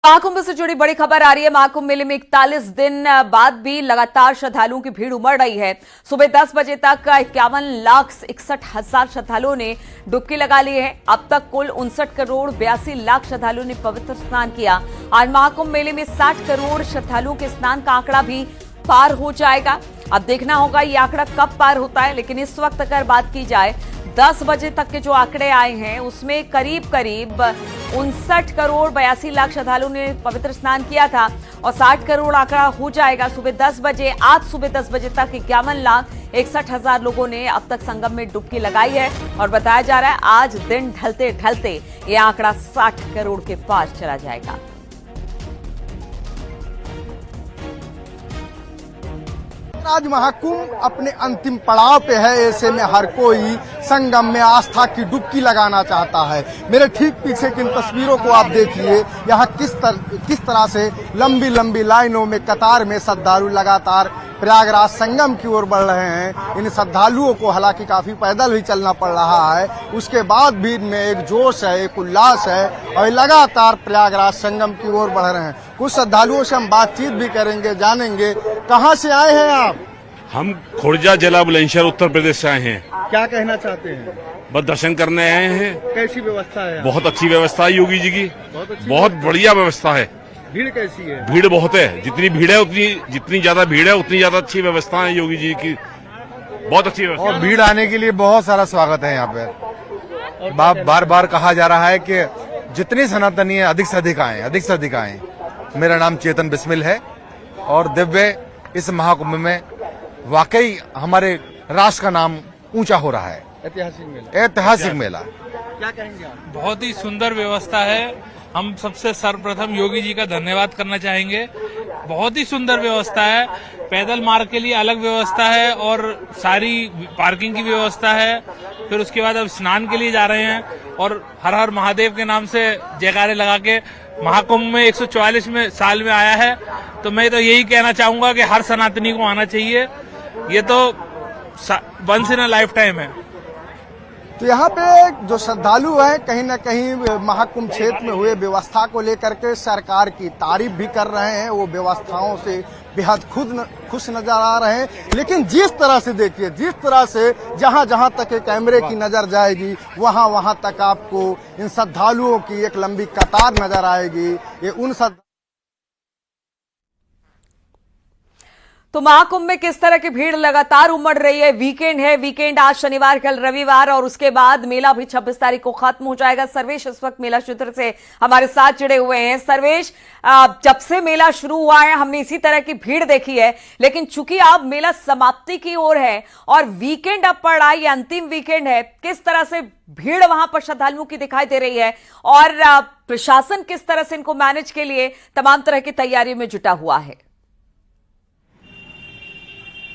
महाकुंभ से जुड़ी बड़ी खबर आ रही है। महाकुंभ मेले में 41 दिन बाद भी लगातार श्रद्धालुओं की भीड़ उमड़ रही है। सुबह 10 बजे तक 51,61,000 श्रद्धालुओं ने डुबकी लगा ली है। अब तक कुल 59,82,00,000 श्रद्धालुओं ने पवित्र स्नान किया। आज महाकुंभ मेले में 60 करोड़ श्रद्धालुओं के स्नान का आंकड़ा भी पार हो जाएगा। अब देखना होगा ये आंकड़ा कब पार होता है, लेकिन इस वक्त अगर बात की जाए 10 बजे तक के जो आंकड़े आए हैं उसमें करीब 59,82,00,000 श्रद्धालुओं ने पवित्र स्नान किया था और 60 करोड़ आंकड़ा हो जाएगा सुबह 10 बजे। आज सुबह 10 बजे तक 51,61,000 लोगों ने अब तक संगम में डुबकी लगाई है और बताया जा रहा है आज दिन ढलते ढलते ये आंकड़ा 60 करोड़ के पार चला जाएगा। आज महाकुंभ अपने अंतिम पड़ाव पे है। ऐसे में हर कोई संगम में आस्था की डुबकी लगाना चाहता है। मेरे ठीक पीछे की इन तस्वीरों को आप देखिए, यहाँ किस तरह से लंबी लंबी लाइनों में कतार में श्रद्धालु लगातार प्रयागराज संगम की ओर बढ़ रहे हैं। इन श्रद्धालुओं को हालांकि काफी पैदल भी चलना पड़ रहा है, उसके बाद भी इनमें एक जोश है, एक उल्लास है और लगातार प्रयागराज संगम की ओर बढ़ रहे हैं। कुछ श्रद्धालुओं से हम बातचीत भी करेंगे, जानेंगे कहाँ से आए हैं आप। हम खुर्जा जिला बुलंदशहर उत्तर प्रदेश से आए हैं। क्या कहना चाहते हैं? बस दर्शन करने आए हैं। कैसी व्यवस्था है? बहुत अच्छी व्यवस्था है योगी जी की, बहुत बढ़िया व्यवस्था है। भीड़ कैसी है? भीड़ बहुत है, जितनी भीड़ है जितनी ज्यादा भीड़ है उतनी ज्यादा अच्छी व्यवस्था है योगी जी की, बहुत अच्छी व्यवस्था। और भीड़ आने के लिए बहुत सारा स्वागत है यहाँ पे। बार बार कहा जा रहा है कि जितनी सनातनी है अधिक से अधिक आए, अधिक से अधिक आए। मेरा नाम चेतन बिस्मिल है और दिव्य इस महाकुंभ में वाकई हमारे राष्ट्र का नाम ऊंचा हो रहा है। ऐतिहासिक मेला। क्या कहेंगे आप? बहुत ही सुंदर व्यवस्था है। हम सबसे सर्वप्रथम योगी जी का धन्यवाद करना चाहेंगे। बहुत ही सुंदर व्यवस्था है। पैदल मार्ग के लिए अलग व्यवस्था है और सारी पार्किंग की व्यवस्था है। फिर उसके बाद अब स्नान के लिए जा रहे हैं और हर हर महादेव के नाम से जयकारे लगा के महाकुंभ में 144 में साल में आया है। तो मैं तो यही कहना चाहूंगा कि हर सनातनी को आना चाहिए। ये तो once in a lifetime है। तो यहाँ पे जो श्रद्धालु हैं कहीं न कहीं महाकुंभ क्षेत्र में हुए व्यवस्था को लेकर के सरकार की तारीफ भी कर रहे हैं। वो व्यवस्थाओं से बेहद खुश नजर आ रहे हैं। लेकिन जिस तरह से देखिए, जिस तरह से जहाँ जहाँ तक कैमरे की नजर जाएगी वहाँ वहाँ तक आपको इन श्रद्धालुओं की एक लंबी कतार नजर आएगी। ये उन तो महाकुंभ में किस तरह की भीड़ लगातार उमड़ रही है। वीकेंड आज शनिवार कल रविवार और उसके बाद मेला भी 26 तारीख को खत्म हो जाएगा। सर्वेश इस वक्त मेला क्षेत्र से हमारे साथ जुड़े हुए हैं। सर्वेश, जब से मेला शुरू हुआ है हमने इसी तरह की भीड़ देखी है, लेकिन चूंकि अब मेला समाप्ति की ओर है और वीकेंड अब पड़ रहा है, ये अंतिम वीकेंड है, किस तरह से भीड़ वहां पर श्रद्धालुओं की दिखाई दे रही है और प्रशासन किस तरह से इनको मैनेज के लिए तमाम तरह की तैयारियों में जुटा हुआ है?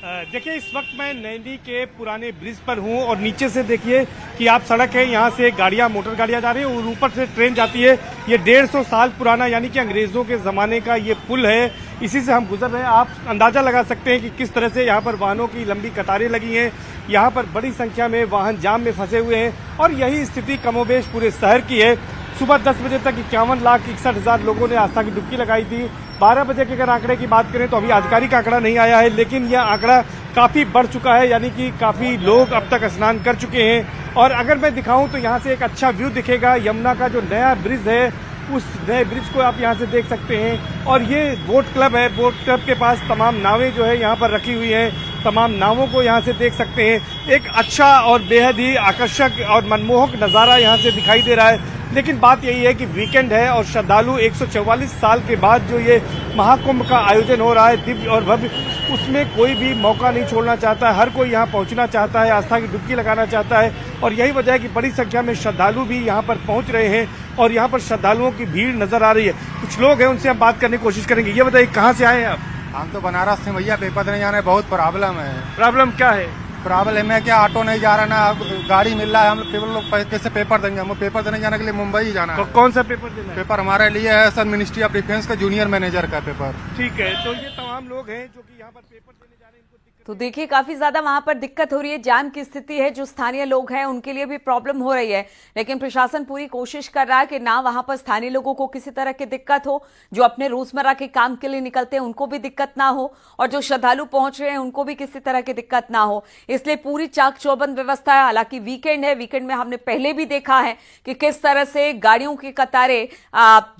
देखिए, इस वक्त मैं नैनी के पुराने ब्रिज पर हूं और नीचे से देखिए कि आप सड़क है, यहां से गाड़ियां, मोटर गाड़ियां जा रही है और ऊपर से ट्रेन जाती है। ये 150 साल पुराना यानी कि अंग्रेजों के जमाने का ये पुल है, इसी से हम गुजर रहे हैं। आप अंदाजा लगा सकते हैं कि किस तरह से यहाँ पर वाहनों की लंबी कतारें लगी हैं। यहाँ पर बड़ी संख्या में वाहन जाम में फंसे हुए हैं और यही स्थिति कमोबेश पूरे शहर की है। सुबह 10 बजे तक 51,61,000 लोगों ने आस्था की डुबकी लगाई थी। 12 बजे के अगर आंकड़े की बात करें तो अभी आधिकारिक आंकड़ा नहीं आया है, लेकिन यह आंकड़ा काफी बढ़ चुका है, यानी कि काफी लोग अब तक स्नान कर चुके हैं। और अगर मैं दिखाऊं तो यहाँ से एक अच्छा व्यू दिखेगा। यमुना का जो नया ब्रिज है उस नए ब्रिज को आप यहाँ से देख सकते हैं। और ये बोट क्लब है, बोट क्लब के पास तमाम नावें जो है यहाँ पर रखी हुई हैं। तमाम नावों को यहाँ से देख सकते हैं। एक अच्छा और बेहद ही आकर्षक और मनमोहक नज़ारा यहाँ से दिखाई दे रहा है। लेकिन बात यही है कि वीकेंड है और श्रद्धालु 144 साल के बाद जो ये महाकुंभ का आयोजन हो रहा है दिव्य और भव्य, उसमें कोई भी मौका नहीं छोड़ना चाहता है। हर कोई यहाँ पहुँचना चाहता है, आस्था की डुबकी लगाना चाहता है और यही वजह है कि बड़ी संख्या में श्रद्धालु भी यहाँ पर पहुँच रहे हैं और यहाँ पर श्रद्धालुओं की भीड़ नजर आ रही है। कुछ लोग हैं, उनसे हम बात करने की कोशिश करेंगे। ये बताइए, कहाँ से आए हैं आप? हम तो बनारस से भैया, पेपर देने जाना है, बहुत प्रॉब्लम है। प्रॉब्लम क्या है? प्रॉब्लम है क्या, ऑटो नहीं जा रहा ना गाड़ी मिल रहा है। हम लोग कैसे पेपर देंगे? हम पेपर देने जाने के लिए मुंबई जाना है। कौन सा पेपर देना है? पेपर हमारे लिए है सर, मिनिस्ट्री ऑफ डिफेंस का जूनियर मैनेजर का पेपर। ठीक है, तो ये तमाम लोग हैं जो कि यहाँ पर पेपर देने जा रहे हैं। तो देखिए काफी ज्यादा वहां पर दिक्कत हो रही है, जाम की स्थिति है, जो स्थानीय लोग हैं उनके लिए भी प्रॉब्लम हो रही है। लेकिन प्रशासन पूरी कोशिश कर रहा है कि ना वहां पर स्थानीय लोगों को किसी तरह की दिक्कत हो, जो अपने रोजमर्रा के काम के लिए निकलते हैं उनको भी दिक्कत ना हो, और जो श्रद्धालु पहुंच रहे हैं उनको भी किसी तरह की दिक्कत ना हो। इसलिए पूरी चाक चौबंद व्यवस्था है। हालांकि वीकेंड है, वीकेंड में हमने पहले भी देखा है कि किस तरह से गाड़ियों की कतारें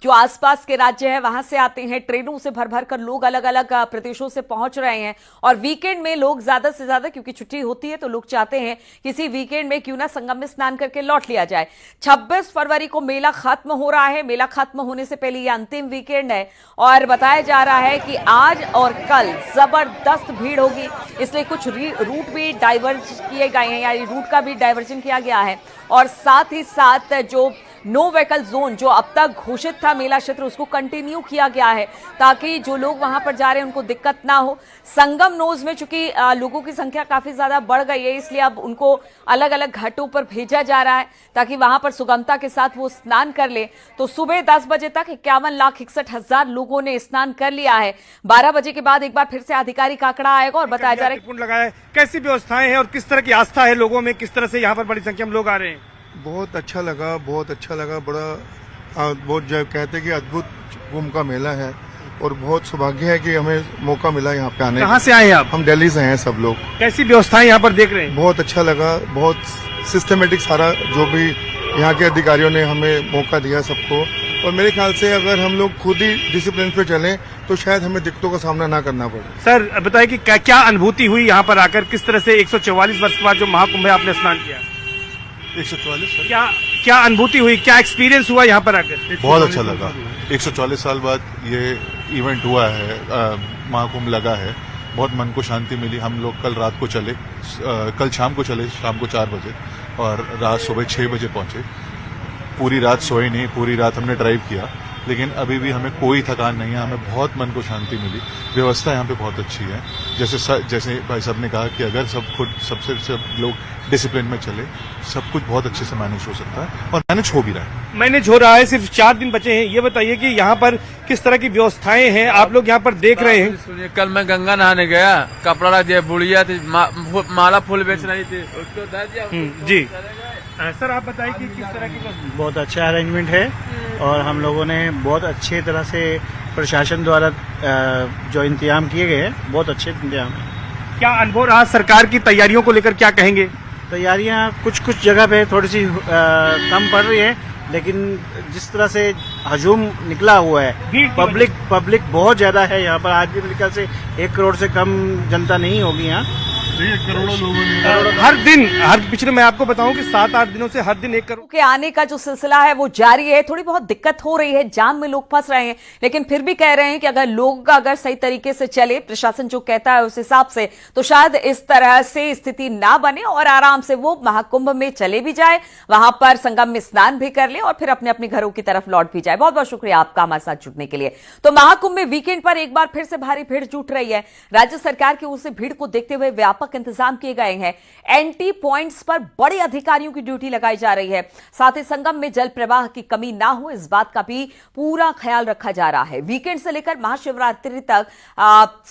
जो आसपास के राज्य है वहां से आते हैं, ट्रेनों से भर भर कर लोग अलग अलग प्रदेशों से पहुंच रहे हैं। और वीकेंड में लोग ज्यादा से ज्यादा, क्योंकि छुट्टी होती है तो लोग चाहते हैं किसी वीकेंड में क्यों ना संगम में स्नान करके लौट लिया जाए। 26 फरवरी को मेला खत्म हो रहा है। मेला खत्म होने से पहले ये अंतिम वीकेंड है और बताया जा रहा है कि आज और कल जबरदस्त भीड़ होगी। इसलिए कुछ रूट भी डाइवर्ज किए गए हैं, या रूट का भी डाइवर्जन किया गया है। और साथ ही साथ जो नो व्हीकल जोन जो अब तक घोषित था मेला क्षेत्र, उसको कंटिन्यू किया गया है ताकि जो लोग वहां पर जा रहे हैं उनको दिक्कत ना हो। संगम नोज में चूंकि लोगों की संख्या काफी ज्यादा बढ़ गई है, इसलिए अब उनको अलग अलग घाटों पर भेजा जा रहा है ताकि वहां पर सुगमता के साथ वो स्नान कर ले। तो सुबह 10 बजे तक 51,61,000 लोगों ने स्नान कर लिया है। 12 बजे के बाद एक बार फिर से आधिकारिक आंकड़ा आएगा और बताया जा रहा है लगाया है। कैसी व्यवस्थाएं हैं और किस तरह की आस्था है लोगों में, किस तरह से यहाँ पर बड़ी संख्या में लोग आ रहे हैं? बहुत अच्छा लगा, बहुत अच्छा लगा। बड़ा बहुत जो कहते हैं कि अद्भुत कुंभ का मेला है और बहुत सौभाग्य है कि हमें मौका मिला यहाँ पे आने। कहाँ से आए हैं आप? हम दिल्ली से हैं सब लोग। कैसी व्यवस्थाएं यहाँ पर देख रहे हैं? बहुत अच्छा लगा, बहुत सिस्टमेटिक सारा जो भी यहाँ के अधिकारियों ने हमें मौका दिया सबको। और मेरे ख्याल से अगर हम लोग खुद ही डिसिप्लिन पे चलें तो शायद हमें दिक्कतों का सामना ना करना पड़े। सर बताइए कि क्या अनुभूति हुई यहाँ पर आकर, किस तरह से 144 वर्ष के बाद जो महाकुंभ है आपने स्नान किया? 144 क्या अनुभूति हुई, क्या एक्सपीरियंस हुआ यहाँ पर आकर? बहुत अच्छा लगा। 144 साल बाद ये इवेंट हुआ है, महाकुंभ लगा है, बहुत मन को शांति मिली। हम लोग कल रात को चले, कल शाम को चले, शाम को 4 बजे, और रात सुबह 6 बजे पहुंचे। पूरी रात सोए नहीं, पूरी रात हमने ड्राइव किया, लेकिन अभी भी हमें कोई थकान नहीं है, हमें बहुत मन को शांति मिली। व्यवस्था यहाँ पे बहुत अच्छी है। जैसे भाई साहब ने कहा कि अगर सब लोग डिसिप्लिन में चले, सब कुछ बहुत अच्छे से मैनेज हो सकता है और मैनेज हो भी रहा है। मैनेज हो रहा है। सिर्फ 4 दिन बचे हैं। ये बताइए कि यहाँ पर किस तरह की व्यवस्थाएं हैं आप लोग यहाँ पर देख रहे हैं? सुनिए, कल मैं गंगा नहाने गया, कपड़ा रख दिया, बुढ़िया थी, माला फूल बेच रही थी, उसको दे दिया। जी सर आप बताइए कि किस तरह की? बहुत अच्छा अरेंजमेंट है और हम लोगों ने बहुत अच्छे तरह से प्रशासन द्वारा जो इंतजाम किए गए हैं, बहुत अच्छे इंतजाम है। क्या अनुभव रहा सरकार की तैयारियों को लेकर, क्या कहेंगे? तैयारियां कुछ जगह पे थोड़ी सी कम पड़ रही है, लेकिन जिस तरह से हजूम निकला हुआ है, पब्लिक बहुत ज्यादा है यहाँ पर। आज भी मेरे ख्याल से 1 करोड़ से कम जनता नहीं होगी यहाँ। करोड़ों लोगों ने हर पिछले मैं आपको बताऊं कि 7-8 दिनों से हर दिन 1 करोड़ के आने का जो सिलसिला है वो जारी है। थोड़ी बहुत दिक्कत हो रही है, जाम में लोग फंस रहे हैं, लेकिन फिर भी कह रहे हैं कि अगर लोग सही तरीके से चले, प्रशासन जो कहता है उस हिसाब से, तो शायद इस तरह से स्थिति ना बने और आराम से वो महाकुंभ में चले भी जाए, वहां पर संगम में स्नान भी कर ले और फिर अपने अपने घरों की तरफ लौट भी जाए। बहुत बहुत शुक्रिया आपका हमारे साथ जुड़ने के लिए। तो महाकुंभ में वीकेंड पर एक बार फिर से भारी भीड़ जुट रही है। राज्य सरकार की ओर से भीड़ को देखते हुए व्यापक इंतजाम किए गए हैं। एंट्री पॉइंट्स पर बड़े अधिकारियों की ड्यूटी लगाई जा रही है। साथ ही संगम में जल प्रवाह की कमी ना हो, इस बात का भी पूरा ख्याल रखा जा रहा है। वीकेंड से लेकर महाशिवरात्रि तक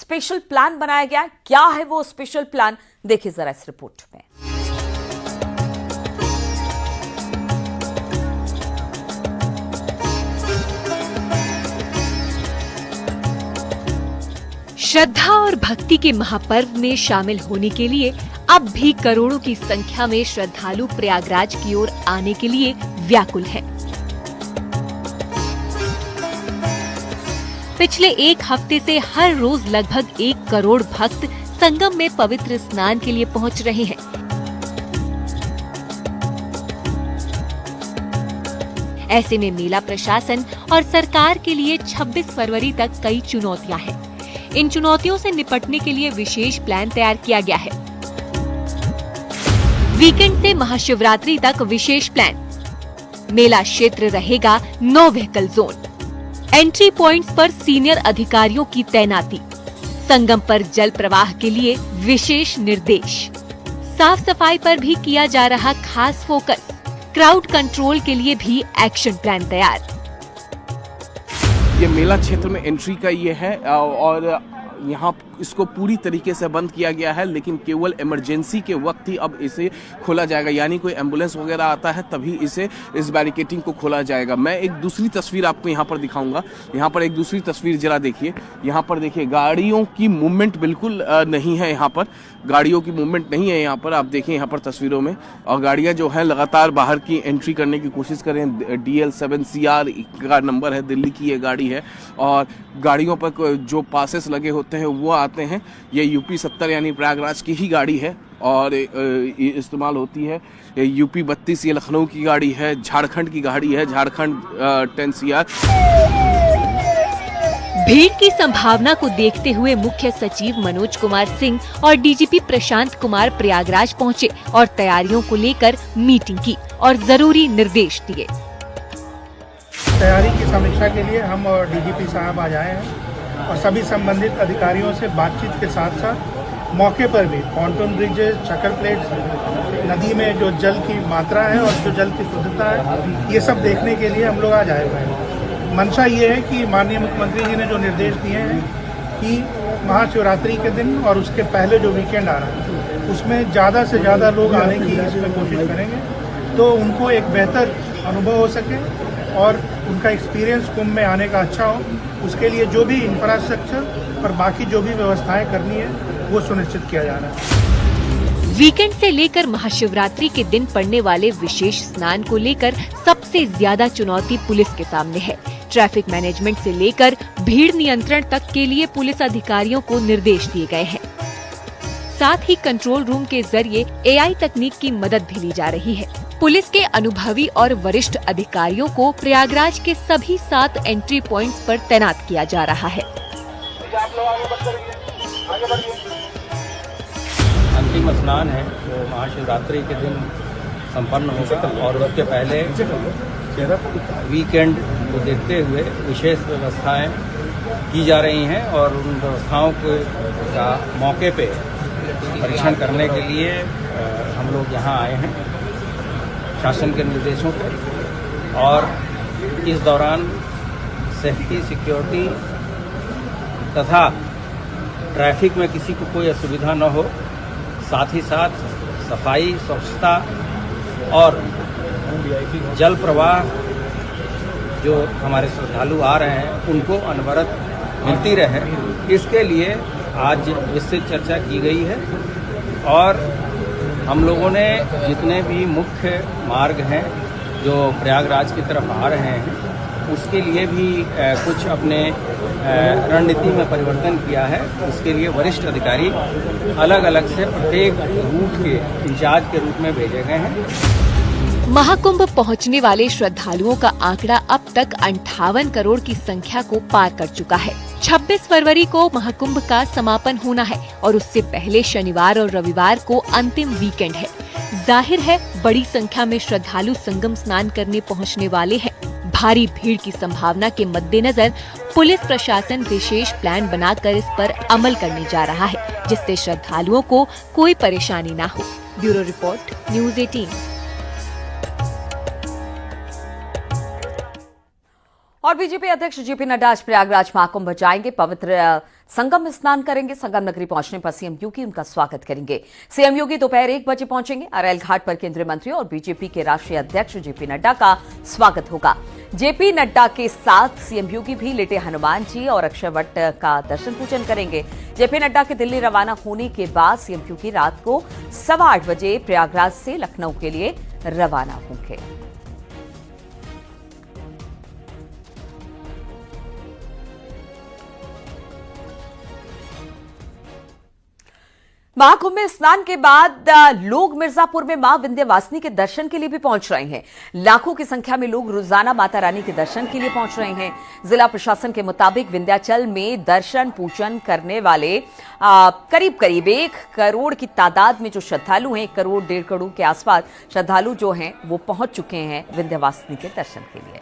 स्पेशल प्लान बनाया गया। क्या है वो स्पेशल प्लान, देखिए जरा इस रिपोर्ट में। श्रद्धा और भक्ति के महापर्व में शामिल होने के लिए अब भी करोड़ों की संख्या में श्रद्धालु प्रयागराज की ओर आने के लिए व्याकुल हैं। पिछले 1 हफ्ते से हर रोज लगभग 1 करोड़ भक्त संगम में पवित्र स्नान के लिए पहुंच रहे हैं। ऐसे में मेला प्रशासन और सरकार के लिए 26 फरवरी तक कई चुनौतियां हैं। इन चुनौतियों से निपटने के लिए विशेष प्लान तैयार किया गया है। वीकेंड से महाशिवरात्रि तक विशेष प्लान। मेला क्षेत्र रहेगा no vehicle zone. Entry points पर सीनियर अधिकारियों की तैनाती। संगम पर जल प्रवाह के लिए विशेष निर्देश। साफ सफाई पर भी किया जा रहा खास फोकस। क्राउड कंट्रोल के लिए भी एक्शन प्लान तैयार। ये मेला क्षेत्र में एंट्री का ये है और यहाँ इसको पूरी तरीके से बंद किया गया है, लेकिन केवल इमरजेंसी के वक्त ही अब इसे खोला जाएगा, यानी कोई एम्बुलेंस वगैरह आता है तभी इस बैरिकेटिंग को खोला जाएगा। मैं एक दूसरी तस्वीर आपको यहाँ पर दिखाऊंगा। यहाँ पर एक दूसरी तस्वीर जरा देखिए। यहाँ पर देखिए गाड़ियों की मूवमेंट बिल्कुल नहीं है, यहाँ पर गाड़ियों की मूवमेंट नहीं है। यहाँ पर आप देखिए यहाँ पर तस्वीरों में, और गाड़ियाँ जो है लगातार बाहर की एंट्री करने की कोशिश कर रहे हैं। DL7CR का नंबर है, दिल्ली की ये गाड़ी है, और गाड़ियों पर जो पासेस लगे होते हैं वो आते हैं। ये UP 70 यानी प्रयागराज की ही गाड़ी है और इस्तेमाल होती है। UP 32 ये लखनऊ की गाड़ी है, झारखंड की गाड़ी है, झारखंड 10CR। भीड़ की संभावना को देखते हुए मुख्य सचिव मनोज कुमार सिंह और DGP प्रशांत कुमार प्रयागराज पहुंचे और तैयारियों को लेकर मीटिंग की और जरूरी निर्देश दिए। तैयारी की समीक्षा के लिए हम और DGP साहब आज आए हैं और सभी संबंधित अधिकारियों से बातचीत के साथ साथ मौके पर भी पॉन्टून ब्रिजेस, चक्कर प्लेट्स, नदी में जो जल की मात्रा है और जो जल की शुद्धता है, ये सब देखने के लिए हम लोग आज आए हुए हैं। मंशा ये है कि माननीय मुख्यमंत्री जी ने जो निर्देश दिए हैं कि महाशिवरात्रि के दिन और उसके पहले जो वीकेंड आ रहा है उसमें ज़्यादा से ज़्यादा लोग आने की इसमें कोशिश करेंगे, तो उनको एक बेहतर अनुभव हो सके और उनका एक्सपीरियंस कुंभ में आने का अच्छा हो। उसके लिए जो भी इंफ्रास्ट्रक्चर और बाकी जो भी व्यवस्थाएं करनी है वो सुनिश्चित किया जा रहा है। वीकेंड से लेकर महाशिवरात्रि के दिन पड़ने वाले विशेष स्नान को लेकर सबसे ज्यादा चुनौती पुलिस के सामने है। ट्रैफिक मैनेजमेंट से लेकर भीड़ नियंत्रण तक के लिए पुलिस अधिकारियों को निर्देश दिए गए हैं। साथ ही कंट्रोल रूम के जरिए AI तकनीक की मदद भी ली जा रही है। पुलिस के अनुभवी और वरिष्ठ अधिकारियों को प्रयागराज के सभी 7 एंट्री पॉइंट्स पर तैनात किया जा रहा है। अंतिम स्नान है जो महाशिवरात्रि के दिन संपन्न होगा और उसके पहले वीकेंड को देखते हुए विशेष व्यवस्थाएं की जा रही हैं और उन व्यवस्थाओं का मौके पे परीक्षण करने के लिए हम लोग यहाँ आए हैं शासन के निर्देशों पर। और इस दौरान सेफ्टी, सिक्योरिटी तथा ट्रैफिक में किसी को कोई असुविधा न हो, साथ ही साथ सफाई, स्वच्छता और जल प्रवाह जो हमारे श्रद्धालु आ रहे हैं उनको अनवरत मिलती रहे, इसके लिए आज विस्तृत चर्चा की गई है। और हम लोगों ने जितने भी मुख्य मार्ग हैं जो प्रयागराज की तरफ आ रहे हैं उसके लिए भी कुछ अपने रणनीति में परिवर्तन किया है। उसके लिए वरिष्ठ अधिकारी अलग अलग से प्रत्येक रूट के इंचार्ज के रूप में भेजे गए हैं। महाकुंभ पहुंचने वाले श्रद्धालुओं का आंकड़ा अब तक 58 करोड़ की संख्या को पार कर चुका है। 26 फरवरी को महाकुंभ का समापन होना है और उससे पहले शनिवार और रविवार को अंतिम वीकेंड है। जाहिर है बड़ी संख्या में श्रद्धालु संगम स्नान करने पहुंचने वाले हैं। भारी भीड़ की संभावना के मद्देनजर पुलिस प्रशासन विशेष प्लान बनाकर इस पर अमल करने जा रहा है, जिससे श्रद्धालुओं को कोई परेशानी न हो। Bureau report, news 18। और बीजेपी अध्यक्ष जेपी नड्डा आज प्रयागराज महाकुंभ जाएंगे, पवित्र संगम में स्नान करेंगे। संगम नगरी पहुंचने पर सीएम योगी उनका स्वागत करेंगे। सीएम योगी दोपहर 1 बजे पहुंचेंगे। अरैल घाट पर केंद्रीय मंत्री और बीजेपी के राष्ट्रीय अध्यक्ष जेपी नड्डा का स्वागत होगा। जेपी नड्डा के साथ सीएम योगी भी लेटे हनुमान जी और अक्षयवट का दर्शन पूजन करेंगे। जेपी नड्डा के दिल्ली रवाना होने के बाद सीएम योगी रात को 8:15 बजे प्रयागराज से लखनऊ के लिए रवाना होंगे। महाकुंभ में स्नान के बाद लोग मिर्जापुर में मां विंध्यवासिनी के दर्शन के लिए भी पहुंच रहे हैं। लाखों की संख्या में लोग रोजाना माता रानी के दर्शन के लिए पहुंच रहे हैं। जिला प्रशासन के मुताबिक विंध्याचल में दर्शन पूजन करने वाले करीब 1 करोड़ की तादाद में जो श्रद्धालु हैं, 1 करोड़ 1.5 करोड़ के आसपास श्रद्धालु जो हैं वो पहुंच चुके हैं विंध्यवासिनी के दर्शन के लिए।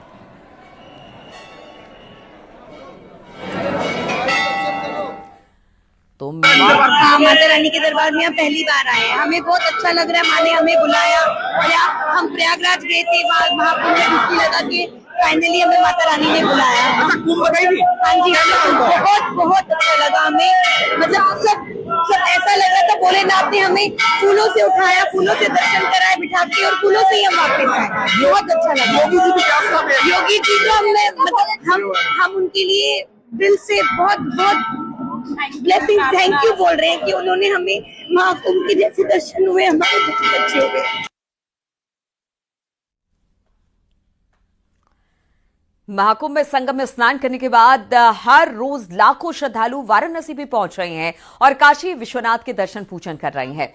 तो माता रानी के दरबार में हम पहली बार आए हैं, हमें बहुत अच्छा लग रहा है। माँ ने हमें बुलाया और हम प्रयागराज गए थे, महाकुंभ में डुबकी लगा के फाइनली हमें माता रानी ने बुलाया। कुंभ गई थी? हाँ जी, बहुत बहुत अच्छा लगा हमें। मतलब सब ऐसा लग रहा था भोलेनाथ ने हमें फूलों से उठाया, फूलों से दर्शन कराए बिठा के, और फूलों से ही हम वापस आए। बहुत अच्छा लगा। योगी जी की आस्था में, योगी जी को हमने मतलब हम उनके लिए दिल से बहुत बहुत ब्लेसिंग थैंक यू बोल रहे हैं कि उन्होंने हमें महाकुंभ के जैसे दर्शन हुए, हमारे बहुत अच्छे हुए। महाकुंभ में संगम में स्नान करने के बाद हर रोज लाखों श्रद्धालु वाराणसी भी पहुंच रहे हैं और काशी विश्वनाथ के दर्शन पूजन कर रहे हैं।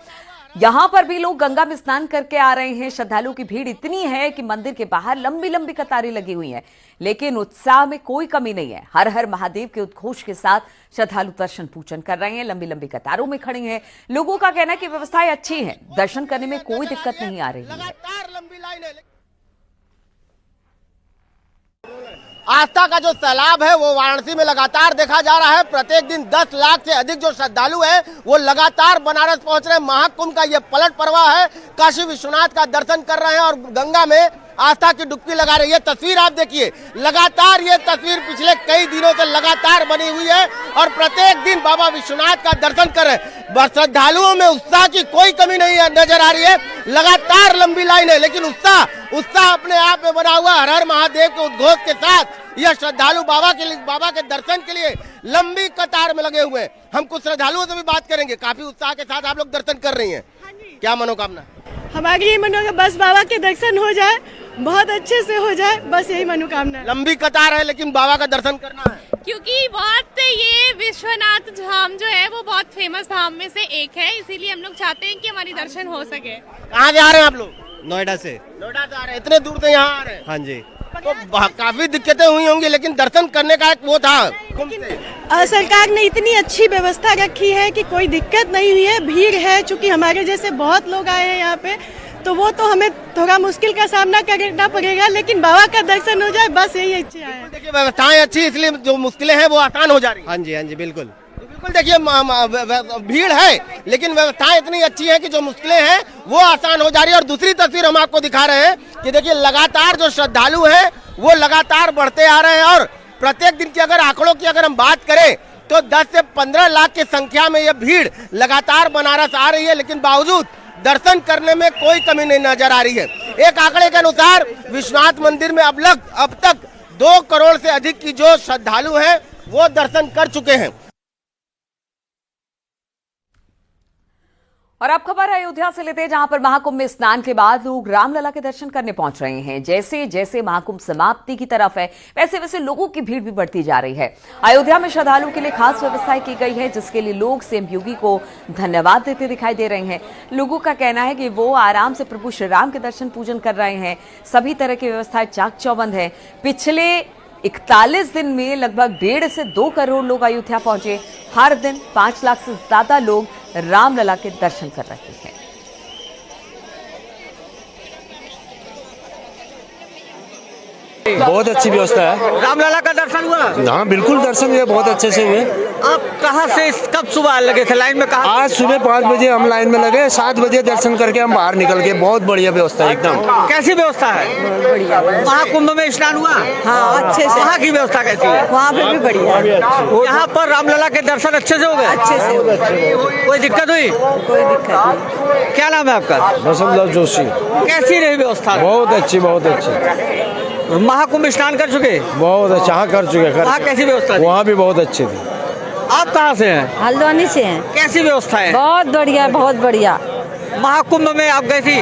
यहां पर भी लोग गंगा में स्नान करके आ रहे हैं। श्रद्धालुओं की भीड़ इतनी है कि मंदिर के बाहर लंबी लंबी कतारें लगी हुई हैं, लेकिन उत्साह में कोई कमी नहीं है। हर हर महादेव के उद्घोष के साथ श्रद्धालु दर्शन पूजन कर रहे हैं, लंबी लंबी कतारों में खड़े हैं। लोगों का कहना है कि व्यवस्थाएं अच्छी हैं, दर्शन करने में कोई दिक्कत नहीं आ रही है। आस्था का जो सैलाब है वो वाराणसी में लगातार देखा जा रहा है। प्रत्येक दिन 10 लाख से अधिक जो श्रद्धालु हैं वो लगातार बनारस पहुंच रहे हैं। महाकुंभ का ये पलट प्रवाह है, काशी विश्वनाथ का दर्शन कर रहे हैं और गंगा में आस्था की डुबकी लगा रहे हैं। ये तस्वीर आप देखिए, लगातार ये तस्वीर पिछले कई दिनों से लगातार बनी हुई है और प्रत्येक दिन बाबा विश्वनाथ का दर्शन कर रहे हैं। श्रद्धालुओं में उत्साह की कोई कमी नहीं नजर आ रही है। लगातार लंबी लाइन है, लेकिन उत्साह अपने आप में बना हुआ। हर हर महादेव के उद्घोष के साथ यह श्रद्धालु बाबा के दर्शन के लिए लंबी कतार में लगे हुए हैं। हम कुछ श्रद्धालुओं से भी बात करेंगे। काफी उत्साह के साथ आप लोग दर्शन कर रही हैं, क्या मनोकामना? हमारी यही मनोकामना, बस बाबा के दर्शन हो जाए, बहुत अच्छे से हो जाए, बस यही मनोकामना है। लंबी कतार है लेकिन बाबा का दर्शन करना है, क्योंकि बहुत ये विश्वनाथ धाम जो है वो बहुत फेमस धाम में से एक है, इसीलिए हम लोग चाहते हैं कि हमारी दर्शन हो सके। कहाँ से आ रहे हैं आप लोग? नोएडा से। नोएडा से आ रहे हैं, इतने दूर से यहाँ आ रहे हैं? हाँ जी। तो काफी दिक्कतें हुई होंगी, लेकिन दर्शन करने का एक वो था। सरकार ने इतनी अच्छी व्यवस्था रखी है कि कोई दिक्कत नहीं हुई है। भीड़ है, चूंकि हमारे जैसे बहुत लोग आए हैं यहाँ पे, तो वो तो हमें थोड़ा मुश्किल का सामना करना पड़ेगा, लेकिन बाबा का दर्शन हो जाए, बस यही अच्छी है। देखिए व्यवस्थाएं अच्छी, इसलिए जो मुश्किलें हैं वो आसान हो जा रही है। हाँ जी, हाँ जी, बिल्कुल बिल्कुल। देखिए भीड़ है, लेकिन व्यवस्थाएं इतनी अच्छी है कि जो मुश्किलें हैं वो आसान हो जा रही है। और दूसरी तस्वीर हम आपको दिखा रहे हैं कि देखिए लगातार जो श्रद्धालु हैं वो लगातार बढ़ते आ रहे हैं और प्रत्येक दिन की अगर आंकड़ों की अगर हम बात करें तो 10 से 15 लाख की संख्या में ये भीड़ लगातार बनारस आ रही है, लेकिन बावजूद दर्शन करने में कोई कमी नहीं नजर आ रही है। एक आंकड़े के अनुसार विश्वनाथ मंदिर में अब तक 2 करोड़ से अधिक की जो श्रद्धालु हैं वो दर्शन कर चुके हैं। और अब खबर अयोध्या से लेते हैं, जहां पर महाकुंभ में स्नान के बाद लोग रामलला के दर्शन करने पहुंच रहे हैं। जैसे जैसे महाकुंभ समाप्ति की तरफ है, वैसे वैसे लोगों की भीड़ भी बढ़ती जा रही है। अयोध्या में श्रद्धालुओं के लिए खास व्यवस्थाएं की गई है, जिसके लिए लोग सीएम योगी को धन्यवाद देते दिखाई दे रहे हैं। लोगों का कहना है कि वो आराम से प्रभु श्री राम के दर्शन पूजन कर रहे हैं। सभी तरह की व्यवस्थाएं चाक चौबंद है। पिछले 41 दिन में लगभग 1.5 से 2 करोड़ लोग अयोध्या पहुंचे। हर दिन 5 लाख से ज्यादा लोग रामलला के दर्शन कर रहे हैं। बहुत अच्छी व्यवस्था है। रामलला का दर्शन हुआ? हाँ बिल्कुल, दर्शन हुए, बहुत अच्छे से हुए। आप कहाँ से कब सुबह लगे थे लाइन में? कहाँ? आज सुबह 5 बजे हम लाइन में लगे, 7 बजे दर्शन करके हम बाहर निकल गए। बहुत बढ़िया व्यवस्था है एकदम। कैसी व्यवस्था है? बढ़िया। महाकुंभ में स्नान हुआ? हाँ, अच्छे से। वहाँ की व्यवस्था कैसी है? वहाँ पे भी बढ़िया। यहाँ पर रामलला के दर्शन अच्छे से हो गए? अच्छे से हो गए। कोई दिक्कत हुई? कोई दिक्कत नहीं। क्या नाम है आपका? बसंत जोशी। कैसी रही व्यवस्था? बहुत अच्छी, बहुत अच्छी। महाकुंभ स्नान कर चुके? बहुत अच्छा, हाँ कर चुके। वहाँ कैसी व्यवस्था? वहाँ भी बहुत अच्छी थी। आप कहाँ से हैं? हल्द्वानी से हैं। कैसी व्यवस्था है? बहुत बढ़िया, बहुत बढ़िया। महाकुंभ में आप गई थी?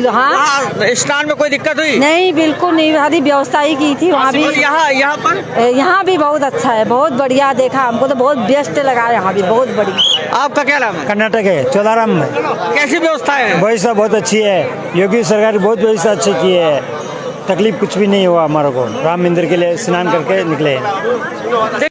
हाँ, स्नान में कोई दिक्कत हुई? नहीं, बिल्कुल नहीं। सारी व्यवस्था ही की थी वहाँ भी। यहाँ पर? यहाँ भी बहुत अच्छा है, बहुत बढ़िया देखा। हमको तो बहुत बेस्ट लगा, यहाँ भी बहुत बढ़िया। आपका क्या नाम है? कर्नाटक है, चौदाराम में। कैसी व्यवस्था है? व्यवस्था बहुत अच्छी है। योगी सरकार बहुत व्यवस्था अच्छी की है। तकलीफ कुछ भी नहीं हुआ हमारे को। राम मंदिर के लिए स्नान करके निकले हैं।